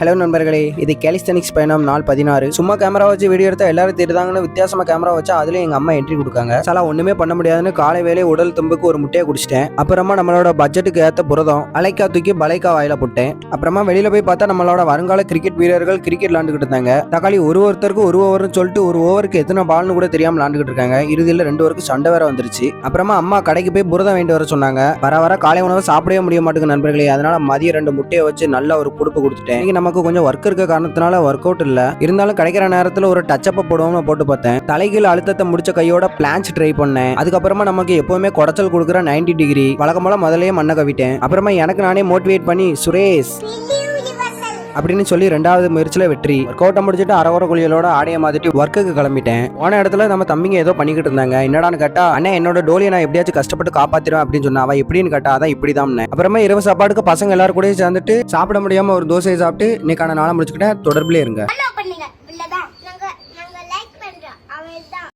Hello நண்பர்களே, இது கேலிஸ்தனிக்ஸ் பயணம் நாள் 16. சும்மா கேமரா வச்சு வீடியோ எடுத்தா எல்லாரும் தெரியுதாங்கன்னு வித்தியாசமா கேமரா வச்சா அதுலயும் எங்க அம்மா என்ட்ரி கொடுக்காங்க. சாலா ஒண்ணுமே பண்ண முடியாதுன்னு காலை வேலை உடல் தும்புக்கு ஒரு முட்டையை குடிச்சிட்டேன். அப்புறமா நம்மளோட பட்ஜெட்டுக்கு ஏத்த புரதம் அலைக்கா தூக்கி பலைக்கா வாயில போட்டேன். அப்புறமா வெளியில போய் பார்த்தா நம்மளோட வருங்கால கிரிக்கெட் வீரர்கள் கிரிக்கெட் விளாண்டுக்கிட்டு இருந்தாங்க. தக்காளி ஒருத்தருக்கு ஒரு ஓவர்னு சொல்லிட்டு ஒரு ஓவருக்கு எத்தனை பால்னு கூட தெரியாம விளாண்டுக்கிட்டு இருக்காங்க. இறுதியில் 2 ஓவருக்கு சண்டை வேற வந்துருச்சு. அப்புறமா அம்மா கடைக்கு போய் புரதம் வேண்டி வர சொன்னாங்க. வர காலை உணவு சாப்பிடவே முடிய மாட்டேங்குது நண்பர்களே. அதனால மதியம் 2 முட்டையை வச்சு நல்ல ஒரு புடுப்பு கொடுத்துட்டேன். நமக்கு கொஞ்சம் ஒர்க் இருக்க காரணத்தினால ஒர்க் அவுட் இல்ல, இருந்தாலும் கிடைக்கிற நேரத்துல ஒரு டச் அப் போடுவோம்னு போட்டு பார்த்தேன். தலைகீழ் அழுத்தத்தை முடிச்ச கையோட பிளான்ச் ட்ரை பண்ணேன். அதுக்கப்புறமா நமக்கு எப்பவுமே குடைச்சல் கொடுக்குற 90 டிகிரி வழக்கம் போல முதலையே மண்ணை கவிட்டேன். அப்புறமா எனக்கு நானே மோட்டிவேட் பண்ணி சுரேஷ் அப்படின்னு சொல்லி 2வது முயற்சியில வெற்றி. ஒர்க் அவுட்டை முடிச்சுட்டு அரவர குழிகளோட ஆடைய மாத்திட்டு ஒர்க்குக்கு கிளம்பிட்டேன். போன இடத்துல நம்ம தம்பிங்க ஏதோ பண்ணிக்கிட்டு இருந்தாங்க. என்னடான்னு கேட்டா, அண்ணா என்னோட டோலியை நான் எப்படியாச்சும் கஷ்டப்பட்டு காப்பாத்திருவேன் அப்படின்னு சொன்னா. அவ எப்படின்னு கேட்டா, அதான் இப்படிதான். அப்புறமா இரவு சாப்பாடுக்கு பசங்க எல்லாரும் கூட சேர்ந்துட்டு சாப்பிட முடியாம ஒரு தோசையை சாப்பிட்டு இன்னைக்கான நாளை முடிச்சுக்கிட்டேன். தொடர்பிலே இருங்க.